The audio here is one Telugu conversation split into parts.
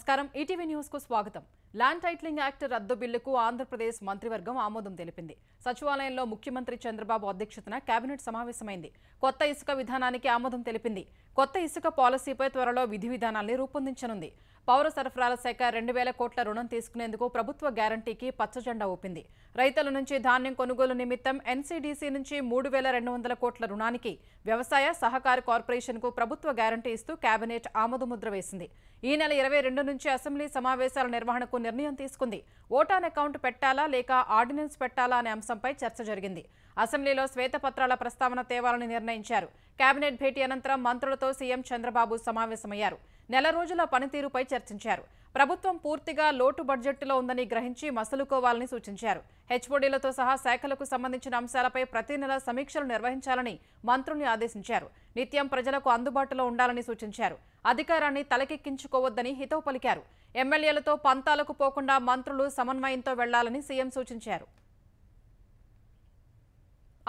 నమస్కారం ఈటీవీ న్యూస్ కు స్వాగతం. ల్యాండ్ టైటిలింగ్ యాక్ట్ రద్దు బిల్లుకు ఆంధ్రప్రదేశ్ మంత్రివర్గం ఆమోదం తెలిపింది. సచివాలయంలో ముఖ్యమంత్రి చంద్రబాబు అధ్యక్షతన కేబినెట్ సమావేశమైంది. కొత్త ఇసుక విధానానికి ఆమోదం తెలిపింది. కొత్త ఇసుక పాలసీపై త్వరలో విధి విధానాల్ని రూపొందించనుంది. పౌర సరఫరాల శాఖ 2,000 కోట్ల రుణం తీసుకునేందుకు ప్రభుత్వ గ్యారంటీకి పచ్చజెండా ఊపింది. రైతుల నుంచి ధాన్యం కొనుగోలు నిమిత్తం ఎన్సీడీసీ నుంచి 3,200 కోట్ల రుణానికి వ్యవసాయ సహకార కార్పొరేషన్కు ప్రభుత్వ గ్యారంటీ ఇస్తూ కేబినెట్ ఆమోదముద్ర వేసింది. ఈ నెల 22 నుంచి అసెంబ్లీ సమావేశాల నిర్వహణకు నిర్ణయం తీసుకుంది. ఓటాన్ అకౌంట్ పెట్టాలా లేక ఆర్డినెన్స్ పెట్టాలా అనే అంశంపై చర్చ జరిగింది. అసెంబ్లీలో శ్వేతపత్రాల ప్రస్తావన తేవాలని నిర్ణయించారు. కేబినెట్ భేటీ అనంతరం మంత్రులతో సీఎం చంద్రబాబు సమావేశమయ్యారు. నెల రోజుల పనితీరుపై చర్చించారు. ప్రభుత్వం పూర్తిగా లోటు బడ్జెట్లో ఉందని గ్రహించి మసలుకోవాలని సూచించారు. హెచ్ఓడీలతో సహా శాఖలకు సంబంధించిన అంశాలపై ప్రతి నెల సమీక్షలు నిర్వహించాలని మంత్రుల్ని ఆదేశించారు. నిత్యం ప్రజలకు అందుబాటులో ఉండాలని సూచించారు. అధికారాన్ని తలకెక్కించుకోవద్దని హితవు పలికారు. ఎమ్మెల్యేలతో పంతాలకు పోకుండా మంత్రులు సమన్వయంతో వెళ్లాలని సీఎం సూచించారు.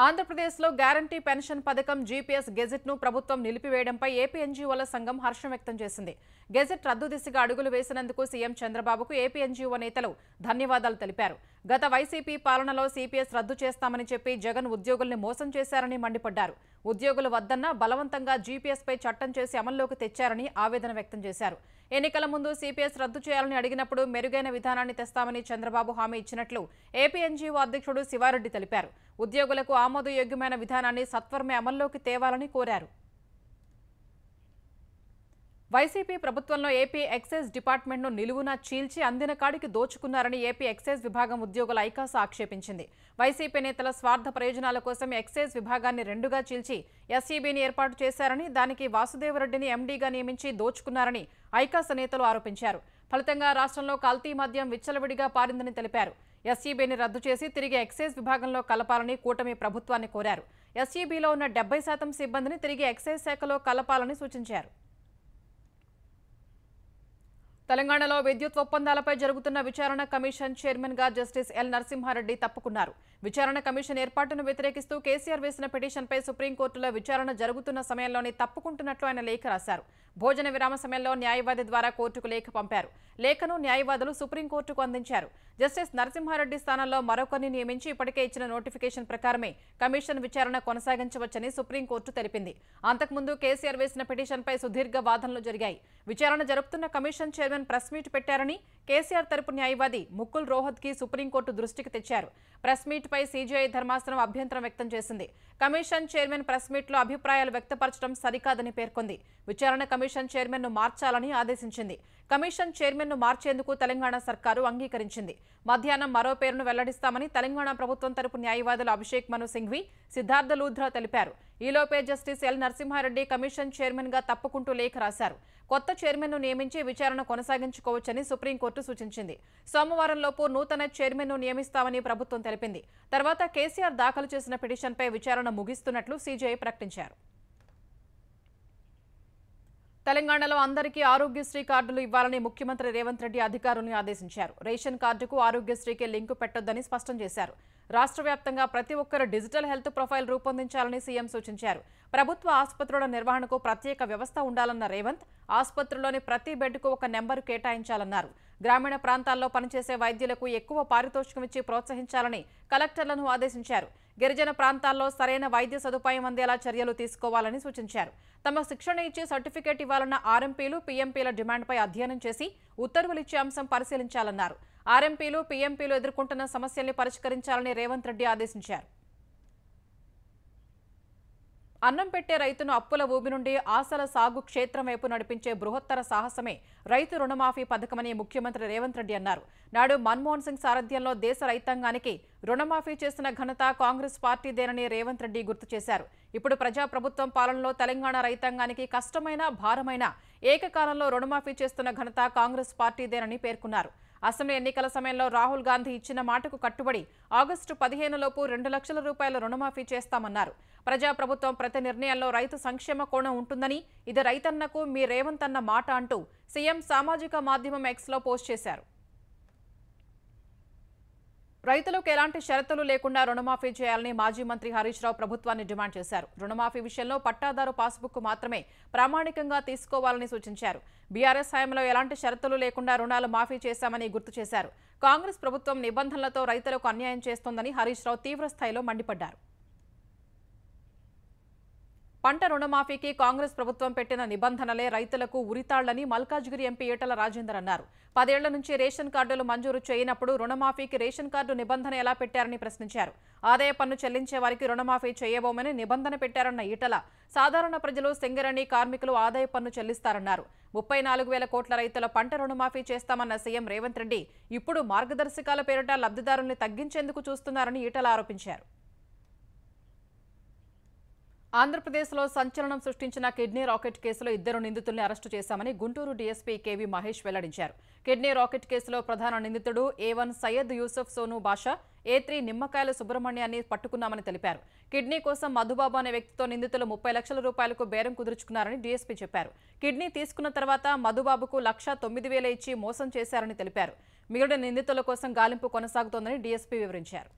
ఆంధ్రప్రదేశ్లో గ్యారంటీ పెన్షన్ పథకం జీపీఎస్ గెజెట్ను ప్రభుత్వం నిలిపివేయడంపై ఏపీ ఎన్జీఓల సంఘం హర్షం వ్యక్తం చేసింది. గెజెట్ రద్దు దిశగా అడుగులు వేసినందుకు సీఎం చంద్రబాబుకు ఏపీ ఎన్జీఓ నేతలు ధన్యవాదాలు తెలిపారు. గత వైసీపీ పాలనలో సిపిఎస్ రద్దు చేస్తామని చెప్పి జగన్ ఉద్యోగుల్ని మోసం చేశారని మండిపడ్డారు. ఉద్యోగులు వద్దన్నా బలవంతంగా జీపీఎస్పై చట్టం చేసి అమల్లోకి తెచ్చారని ఆవేదన వ్యక్తం చేశారు. ఎన్నికల ముందు సిపిఎస్ రద్దు చేయాలని అడిగినప్పుడు మెరుగైన విధానాన్ని తెస్తామని చంద్రబాబు హామీ ఇచ్చినట్లు ఏపీ ఎన్జీఓ అధ్యక్షుడు శివారెడ్డి తెలిపారు. ఉద్యోగులకు ఆమోదయోగ్యమైన విధానాన్ని సత్వరమే అమల్లోకి తేవాలని కోరారు. వైసీపీ ప్రభుత్వంలో ఏపీ ఎక్సైజ్ డిపార్ట్మెంట్ను నిలువునా చీల్చి అందిన కాడికి దోచుకున్నారని ఏపీ ఎక్సైజ్ విభాగం ఉద్యోగుల ఐకాస ఆక్షేపించింది. వైసీపీ నేతల స్వార్థ ప్రయోజనాల కోసం ఎక్సైజ్ విభాగాన్ని రెండుగా చీల్చి ఎస్ఈబీని ఏర్పాటు చేశారని, దానికి వాసుదేవరెడ్డిని ఎండీగా నియమించి దోచుకున్నారని ఐకాస నేతలు ఆరోపించారు. ఫలితంగా రాష్ట్రంలో కల్తీ మద్యం విచ్చలవిడిగా పారిందని తెలిపారు. ఎస్ఈబీని రద్దు చేసి తిరిగి ఎక్సైజ్ విభాగంలో కలపాలని కూటమి ప్రభుత్వాన్ని కోరారు. ఎస్ఈబీలో ఉన్న 70% సిబ్బందిని తిరిగి ఎక్సైజ్ శాఖలో కలపాలని సూచించారు. తెలంగాణలో విద్యుత్ ఒప్పందాలపై జరుగుతున్న విచారణ కమిషన్ చైర్మన్ గా జస్టిస్ ఎల్ నరసింహారెడ్డి తప్పుకున్నారు. విచారణ కమిషన్ ఏర్పాటును వ్యతిరేకిస్తూ కేసీఆర్ వేసిన పిటిషన్పై సుప్రీంకోర్టులో విచారణ జరుగుతున్న సమయంలోనే తప్పుకుంటున్నట్లు ఆయన లేఖ రాశారు. భోజన విరామ సమయంలో న్యాయవాది ద్వారా కోర్టుకు లేఖ పంపారు. లేఖను న్యాయవాదులు సుప్రీంకోర్టుకు అందించారు. జస్టిస్ నరసింహారెడ్డి స్థానంలో మరొకరిని నియమించి ఇప్పటికే ఇచ్చిన నోటిఫికేషన్ ప్రకారమే కమిషన్ విచారణ కొనసాగించవచ్చని సుప్రీంకోర్టు తెలిపింది. అంతకుముందు కేసీఆర్ వేసిన పిటిషన్పై సుదీర్ఘ వాదనలు జరిగాయి. విచారణ జరుపుతున్న కమిషన్ చైర్మన్ ప్రెస్ మీట్ పెట్టారని కేసీఆర్ తరపు న్యాయవాది ముకుల్ రోహత్కి సుప్రీంకోర్టు దృష్టికి తెచ్చారు. ప్రెస్ మీట్ పై సీజీఐ ధర్మాసనం అభ్యంతరం వ్యక్తం చేసింది. కమిషన్ చైర్మన్ ప్రెస్ మీట్ లో అభిప్రాయాలు వ్యక్తపరచడం సరికాదని పేర్కొంది. విచారణ కమిషన్ చైర్మన్ ను మార్చాలని ఆదేశించింది. కమిషన్ చైర్మన్ ను మార్చేందుకు తెలంగాణ సర్కారు అంగీకరించింది. మధ్యాహ్నం మరో పేరును వెల్లడిస్తామని తెలంగాణ ప్రభుత్వం తరపు న్యాయవాదులు అభిషేక్ మను సింఘ్వి, సిద్ధార్థ లూధ్రా తెలిపారు. ఈలోపే justice L Narasimha Reddy commission chairman గా తప్పుకుంటూ లేఖ రాశారు. కొత్త చైర్మన్ ను నియమించి విచారణ కొనసాగించుకోవచ్చని సుప్రీంకోర్టు సూచించింది. సోమవారంలోపు నూతన చైర్మన్ ను నియమిస్తామని ప్రభుత్వం తెలిపింది. తర్వాత కేసీఆర్ దాఖలు చేసిన పిటిషన్పై విచారణ ముగిస్తున్నట్లు సీజీఐ ప్రకటించారు. తెలంగాణలో అందరికీ ఆరోగ్యశ్రీ కార్డులు ఇవ్వాలని ముఖ్యమంత్రి రేవంత్ రెడ్డి అధికారులను ఆదేశించారు. రేషన్ కార్డుకు ఆరోగ్యశ్రీకి లింకు పెట్టొద్దని స్పష్టం చేశారు. రాష్ట్ర వ్యాప్తంగా ప్రతి ఒక్కరు డిజిటల్ హెల్త్ ప్రొఫైల్ రూపొందించాలని సీఎం సూచించారు. ప్రభుత్వ ఆసుపత్రుల నిర్వహణకు ప్రత్యేక వ్యవస్థ ఉండాలన్న రేవంత్, ఆసుపత్రుల్లోని ప్రతి బెడ్కు ఒక నెంబరు కేటాయించాలన్నారు. గ్రామీణ ప్రాంతాల్లో పనిచేసే వైద్యులకు ఎక్కువ పారితోషికం ఇచ్చి ప్రోత్సహించాలని కలెక్టర్లను ఆదేశించారు. గిరిజన ప్రాంతాల్లో సరైన వైద్య సదుపాయం అందేలా చర్యలు తీసుకోవాలని సూచించారు. తమ శిక్షణ ఇచ్చి సర్టిఫికేట్ ఇవ్వాలన్న ఆర్ఎంపీలు, పీఎంపీల డిమాండ్పై అధ్యయనం చేసి ఉత్తర్వులిచ్చే అంశం పరిశీలించాలన్నారు. ఆర్ఎంపీలు, పీఎంపీలు ఎదుర్కొంటున్న సమస్యల్ని పరిష్కరించాలని రేవంత్ రెడ్డి ఆదేశించారు. అన్నం పెట్టే రైతును అప్పుల ఊబి నుండి ఆశల సాగు క్షేత్రం వైపు నడిపించే బృహత్తర సాహసమే రైతు రుణమాఫీ పథకమని ముఖ్యమంత్రి రేవంత్ రెడ్డి అన్నారు. నాడు మన్మోహన్ సింగ్ సారథ్యంలో దేశ రైతాంగానికి రుణమాఫీ చేసిన ఘనత కాంగ్రెస్ పార్టీదేనని రేవంత్ రెడ్డి గుర్తు చేశారు. ఇప్పుడు ప్రజాప్రభుత్వం పాలనలో తెలంగాణ రైతాంగానికి కష్టమైన, భారమైన ఏకకాలంలో రుణమాఫీ చేస్తున్న ఘనత కాంగ్రెస్ పార్టీదేనని పేర్కొన్నారు. అసెంబ్లీ ఎన్నికల సమయంలో రాహుల్ గాంధీ ఇచ్చిన మాటకు కట్టుబడి ఆగస్టు 15 లోపు 2 లక్షల రూపాయల రుణమాఫీ చేస్తామన్నారు. ప్రజాప్రభుత్వం ప్రతి నిర్ణయంలో రైతు సంక్షేమ కోణం ఉంటుందని, ఇది రైతన్నకు మీ రేవంత్ అన్న మాట అంటూ సీఎం సామాజిక మాధ్యమం ఎక్స్లో పోస్ట్ చేశారు. రైతులకు ఎలాంటి షరతులు లేకుండా రుణమాఫీ చేయాలని మాజీ మంత్రి హరీష్ రావు ప్రభుత్వాన్ని డిమాండ్ చేశారు. రుణమాఫీ విషయంలో పట్టాదారు పాస్బుక్ మాత్రమే ప్రామాణికంగా తీసుకోవాలని సూచించారు. బీఆర్ఎస్ హయాంలో ఎలాంటి షరతులు లేకుండా రుణాలు మాఫీ చేశామని గుర్తు చేశారు. కాంగ్రెస్ ప్రభుత్వం నిబంధనలతో రైతులకు అన్యాయం చేస్తోందని హరీష్ రావు తీవ్రస్థాయిలో మండిపడ్డారు. పంట రుణమాఫీకి కాంగ్రెస్ ప్రభుత్వం పెట్టిన నిబంధనలే రైతులకు ఉరితాళ్లని మల్కాజ్గిరి ఎంపీ ఈటల రాజేందర్ అన్నారు. 10 ఏళ్ల నుంచి రేషన్ కార్డులు మంజూరు చేయనప్పుడు రుణమాఫీకి రేషన్ కార్డు నిబంధన ఎలా పెట్టారని ప్రశ్నించారు. ఆదాయ పన్ను చెల్లించే వారికి రుణమాఫీ చేయబోమని నిబంధన పెట్టారన్న ఈటల సాధారణ ప్రజలు, సింగరేణి కార్మికులు ఆదాయ పన్ను చెల్లిస్తారన్నారు. 34,000 కోట్ల రైతుల పంట రుణమాఫీ చేస్తామన్న సీఎం రేవంత్ రెడ్డి ఇప్పుడు మార్గదర్శకాల పేరిట లబ్ధిదారుల్ని తగ్గించేందుకు చూస్తున్నారని ఈటల ఆరోపించారు. ఆంధ్రప్రదేశ్లో సంచలనం సృష్టించిన కిడ్నీ రాకెట్ కేసులో 2 నిందితుల్ని అరెస్టు చేశామని గుంటూరు డీఎస్పీ కేవీ మహేష్ వెల్లడించారు. కిడ్నీ రాకెట్ కేసులో ప్రధాన నిందితుడు A1 సయ్యద్ యూసఫ్ సోను బాషా, A3 నిమ్మకాయల సుబ్రహ్మణ్యాన్ని పట్టుకున్నామని తెలిపారు. కిడ్నీ కోసం మధుబాబు అనే వ్యక్తితో నిందితులు 30 లక్షల రూపాయలకు బేరం కుదుర్చుకున్నారని డీఎస్పీ చెప్పారు. కిడ్నీ తీసుకున్న తర్వాత మధుబాబుకు 1,09,000 ఇచ్చి మోసం చేశారని తెలిపారు. మిగిలిన నిందితుల కోసం గాలింపు కొనసాగుతోందని డీఎస్పీ వివరించారు.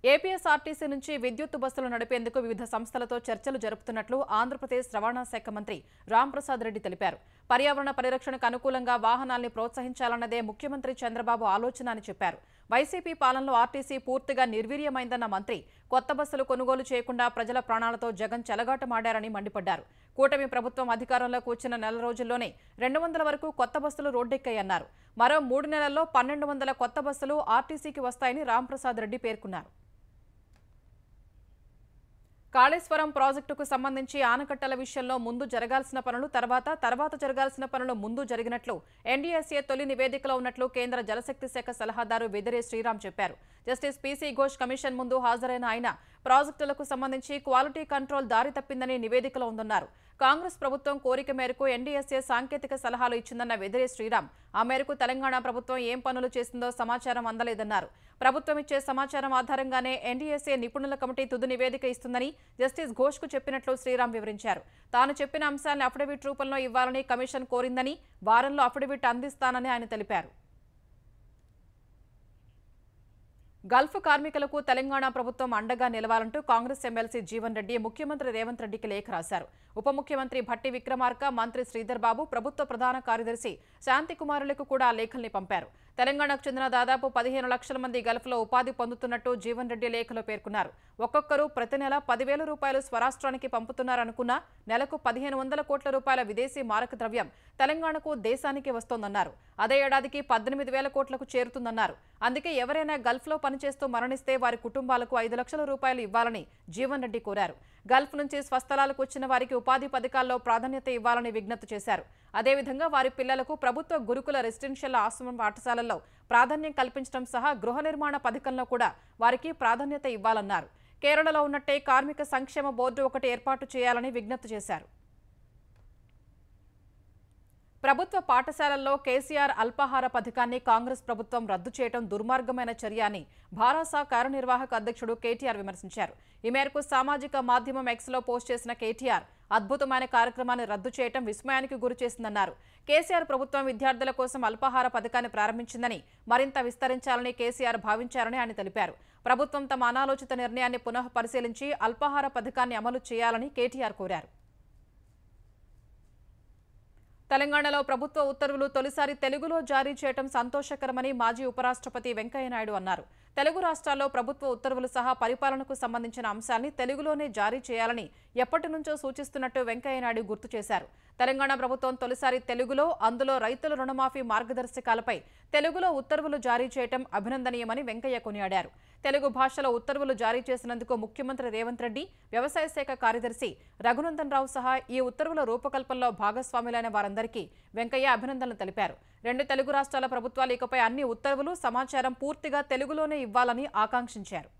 ఏపీఎస్ఆర్టీసీ నుంచి విద్యుత్ బస్సులు నడిపేందుకు వివిధ సంస్థలతో చర్చలు జరుపుతున్నట్లు ఆంధ్రప్రదేశ్ రవాణా శాఖ మంత్రి రాంప్రసాద్ రెడ్డి తెలిపారు. పర్యావరణ పరిరక్షణకు అనుకూలంగా వాహనాల్ని ప్రోత్సహించాలన్నదే ముఖ్యమంత్రి చంద్రబాబు ఆలోచన అని చెప్పారు. వైసీపీ పాలనలో ఆర్టీసీ పూర్తిగా నిర్వీర్యమైందన్న మంత్రి కొత్త బస్సులు కొనుగోలు చేయకుండా ప్రజల ప్రాణాలతో జగన్ చెలగాటమాడారని మండిపడ్డారు. కూటమి ప్రభుత్వం అధికారంలోకి వచ్చిన నెల రోజుల్లోనే 200 వరకు కొత్త బస్సులు రోడ్డెక్కాయన్నారు. మరో 3 నెలల్లో 1,200 కొత్త బస్సులు ఆర్టీసీకి వస్తాయని రాంప్రసాద్ రెడ్డి పేర్కొన్నారు. కాళేశ్వరం ప్రాజెక్టుకు సంబంధించి ఆనకట్టల విషయంలో ముందు జరగాల్సిన పనులు తర్వాత జరగాల్సిన పనులు ముందు జరిగినట్లు ఎన్డీఎస్ఏ తొలి నివేదికలో ఉన్నట్లు కేంద్ర జలశక్తి శాఖ సలహాదారు వెదిరే శ్రీరామ్ చెప్పారు. జస్టిస్ పీసీ ఘోష్ కమిషన్ ముందు హాజరైన ఆయన ప్రాజెక్టులకు సంబంధించి క్వాలిటీ కంట్రోల్ దారి తప్పిందని నివేదికలో ఉందన్నారు. కాంగ్రెస్ ప్రభుత్వం కోరిక మేరకు ఎన్డీఎస్ఏ సాంకేతిక సలహాలు ఇచ్చిందన్న వెదిరే శ్రీరామ్ ఆ మేరకు తెలంగాణ ప్రభుత్వం ఏం పనులు చేసిందో సమాచారం అందలేదన్నారు. ప్రభుత్వం ఇచ్చే సమాచారం ఆధారంగానే ఎన్డీఎస్ఏ నిపుణుల కమిటీ తుది నివేదిక ఇస్తుందని జస్టిస్ ఘోష్కు చెప్పినట్లు శ్రీరామ్ వివరించారు. తాను చెప్పిన అంశాలను అఫిడవిట్ రూపంలో ఇవ్వాలని కమిషన్ కోరిందని, వారంలో అఫిడవిట్ అందిస్తానని ఆయన తెలిపారు. గల్ఫ్ కార్మికులకు తెలంగాణ ప్రభుత్వం అండగా నిలవాలంటూ కాంగ్రెస్ ఎమ్మెల్సీ జీవన్ రెడ్డి ముఖ్యమంత్రి రేవంత్ రెడ్డికి లేఖ రాశారు. ఉప ముఖ్యమంత్రి భట్టి విక్రమార్క, మంత్రి శ్రీధర్ బాబు, ప్రభుత్వ ప్రధాన కార్యదర్శి శాంతికుమారులకు కూడా ఆ లేఖల్ని పంపారు. తెలంగాణకు చెందిన దాదాపు 15 లక్షల మంది గల్ఫ్లో ఉపాధి పొందుతున్నట్టు జీవన్ రెడ్డి లేఖలో పేర్కొన్నారు. ఒక్కొక్కరు ప్రతి నెల 10,000 రూపాయలు స్వరాష్ట్రానికి పంపుతున్నారనుకున్నా నెలకు 1,500 కోట్ల రూపాయల విదేశీ మారక ద్రవ్యం తెలంగాణకు, దేశానికి వస్తోందన్నారు. అదే ఏడాదికి 18,000 కోట్లకు చేరుతుందన్నారు. అందుకే ఎవరైనా గల్ఫ్లో పనిచేస్తూ మరణిస్తే వారి కుటుంబాలకు 5 లక్షల రూపాయలు ఇవ్వాలని జీవన్ రెడ్డి కోరారు. గల్ఫ్ నుంచి స్వస్థలాలకు వచ్చిన వారికి ఉపాధి పథకాల్లో ప్రాధాన్యత ఇవ్వాలని విజ్ఞప్తి చేశారు. అదేవిధంగా వారి పిల్లలకు ప్రభుత్వ గురుకుల రెసిడెన్షియల్ ఆశ్రమం పాఠశాలల్లో ప్రాధాన్యం కల్పించడం సహా గృహ నిర్మాణ పథకంలో కూడా వారికి ప్రాధాన్యత ఇవ్వాలన్నారు. కేరళలో ఉన్నట్టే కార్మిక సంక్షేమ బోర్డు ఒకటి ఏర్పాటు చేయాలని విజ్ఞప్తి చేశారు. ప్రభుత్వ పాఠశాలల్లో కేసీఆర్ అల్పాహార పథకాన్ని కాంగ్రెస్ ప్రభుత్వం రద్దు చేయడం దుర్మార్గమైన చర్య అని భారాస కార్యనిర్వాహక అధ్యక్షుడు కేటీఆర్ విమర్శించారు. ఈ మేరకు సామాజిక మాధ్యమం ఎక్స్లో పోస్ట్ చేసిన కేటీఆర్ అద్భుతమైన కార్యక్రమాన్ని రద్దు చేయడం విస్మయానికి గురిచేసిందన్నారు. కేసీఆర్ ప్రభుత్వం విద్యార్థుల కోసం అల్పాహార పథకాన్ని ప్రారంభించిందని, మరింత విస్తరించాలని కేసీఆర్ భావించారని ఆయన తెలిపారు. ప్రభుత్వం తమ అనాలోచిత నిర్ణయాన్ని పునః పరిశీలించి అల్పాహార పథకాన్ని అమలు చేయాలని కేటీఆర్ కోరారు. తెలంగాణలో ప్రభుత్వ ఉత్తర్వులు తొలిసారి తెలుగులో జారీ చేయడం సంతోషకరమని మాజీ ఉపరాష్ట్రపతి వెంకయ్యనాయుడు అన్నారు. తెలుగు రాష్ట్రాల్లో ప్రభుత్వ ఉత్తర్వులు సహా పరిపాలనకు సంబంధించిన అంశాల్ని తెలుగులోనే జారీ చేయాలని ఎప్పటి నుంచో సూచిస్తున్నట్టు వెంకయ్యనాయుడు గుర్తు చేశారు. తెలంగాణ ప్రభుత్వం తొలిసారి తెలుగులో, అందులో రైతుల రుణమాఫీ మార్గదర్శకాలపై తెలుగులో ఉత్తర్వులు జారీ చేయడం అభినందనీయమని వెంకయ్య కొనియాడారు. తెలుగు భాషలో ఉత్తర్వులు జారీ చేసినందుకు ముఖ్యమంత్రి రేవంత్ రెడ్డి, వ్యవసాయ శాఖ కార్యదర్శి రఘునందన్ రావు సహా ఈ ఉత్తర్వుల రూపకల్పనలో భాగస్వాములైన వారందరికీ వెంకయ్య అభినందనలు తెలిపారు. 2 తెలుగు రాష్ట్రాల ప్రభుత్వాలు ఇకపై అన్ని ఉత్తర్వులు, సమాచారం పూర్తిగా తెలుగులోనే ఇవ్వాలని ఆకాంక్షించారు.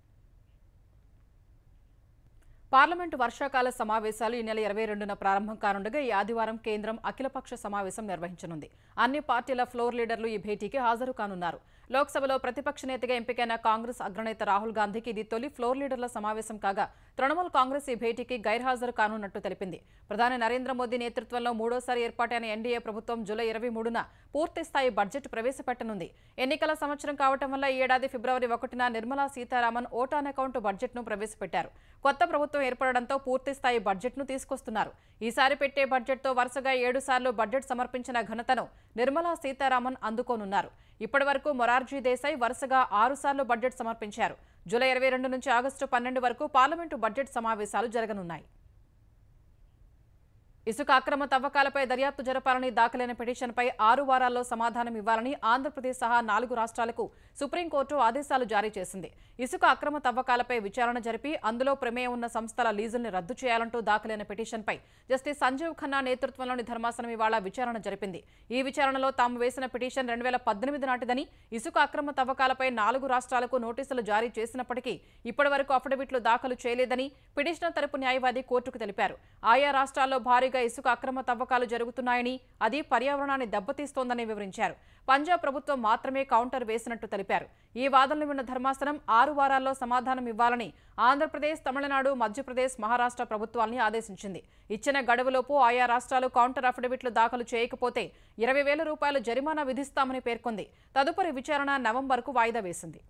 పార్లమెంటు వర్షాకాల సమావేశాలు ఈ నెల 22న ప్రారంభం కానుండగా ఈ ఆదివారం కేంద్రం అఖిలపక్ష సమావేశం నిర్వహించనుంది. అన్ని పార్టీల ఫ్లోర్ లీడర్లు ఈ భేటీకి హాజరు కానున్నారు. లోక్సభలో ప్రతిపక్ష నేతగా ఎంపికైన కాంగ్రెస్ అగ్రనేత రాహుల్ గాంధీకి ఇది తొలి ఫ్లోర్ లీడర్ల సమావేశం కాగా తృణమూల్ కాంగ్రెస్ ఈ భేటీకి గైర్హాజరు కానున్నట్టు తెలిపింది. ప్రధాని నరేంద్ర మోదీ నేతృత్వంలో మూడోసారి ఏర్పాటైన ఎన్డీఏ ప్రభుత్వం జూలై 23న పూర్తిస్థాయి బడ్జెట్ ప్రవేశపెట్టనుంది. ఎన్నికల సంవత్సరం కావటం వల్ల ఈ ఏడాది ఫిబ్రవరి 1న Nirmala Sitharaman vote on account బడ్జెట్ను ప్రవేశపెట్టారు. కొత్త ప్రభుత్వం ఏర్పడడంతో పూర్తిస్థాయి బడ్జెట్ను తీసుకొస్తున్నారు. ఈసారి పెట్టే బడ్జెట్తో వరుసగా 7 సార్లు బడ్జెట్ సమర్పించిన ఘనతను నిర్మలా సీతారామన్ అందుకోనున్నారు. ఇప్పటివరకు మొరార్జీ దేశాయ్ వరుసగా 6 సార్లు బడ్జెట్ సమర్పించారు. జూలై 22 నుంచి ఆగస్టు 12 వరకు పార్లమెంటు బడ్జెట్ సమావేశాలు జరగనున్నాయి. ఇసుక అక్రమ తవ్వకాలపై దర్యాప్తు జరపాలని దాఖలైన పిటిషన్పై 6 వారాల్లో సమాధానం ఇవ్వాలని ఆంధ్రప్రదేశ్ సహా 4 రాష్ట్రాలకు సుప్రీంకోర్టు ఆదేశాలు జారీ చేసింది. ఇసుక అక్రమ తవ్వకాలపై విచారణ జరిపి అందులో ప్రమేయం ఉన్న సంస్థల లీజుల్ని రద్దు చేయాలంటూ దాఖలైన పిటిషన్పై జస్టిస్ సంజీవ్ ఖన్నా నేతృత్వంలోని ధర్మాసనం ఇవాళ విచారణ జరిపింది. ఈ విచారణలో తాము వేసిన పిటిషన్ 2018 నాటిదని, ఇసుక అక్రమ తవ్వకాలపై 4 రాష్ట్రాలకు నోటీసులు జారీ చేసినప్పటికీ ఇప్పటివరకు అఫిడవిట్లు దాఖలు చేయలేదని పిటిషనర్ తరపు న్యాయవాది కోర్టుకు తెలిపారు. ఆయా రాష్ట్రాల్లో భారీగా ఇసుక అక్రమ తవ్వకాలు జరుగుతున్నాయని, అది పర్యావరణాన్ని దెబ్బతీస్తోందని వివరించారు. పంజాబ్ ప్రభుత్వం మాత్రమే కౌంటర్ వేసినట్టు తెలిపారు. ఈ వాదనలు విన్న ధర్మాసనం 6 వారాల్లో సమాధానం ఇవ్వాలని ఆంధ్రప్రదేశ్, తమిళనాడు, మధ్యప్రదేశ్, మహారాష్ట్ర ప్రభుత్వాల్ని ఆదేశించింది. ఇచ్చిన గడువులోపు ఆయా రాష్ట్రాలు కౌంటర్ అఫిడవిట్లు దాఖలు చేయకపోతే 20,000 రూపాయల జరిమానా విధిస్తామని పేర్కొంది. తదుపరి విచారణ నవంబర్కు వాయిదా వేసింది.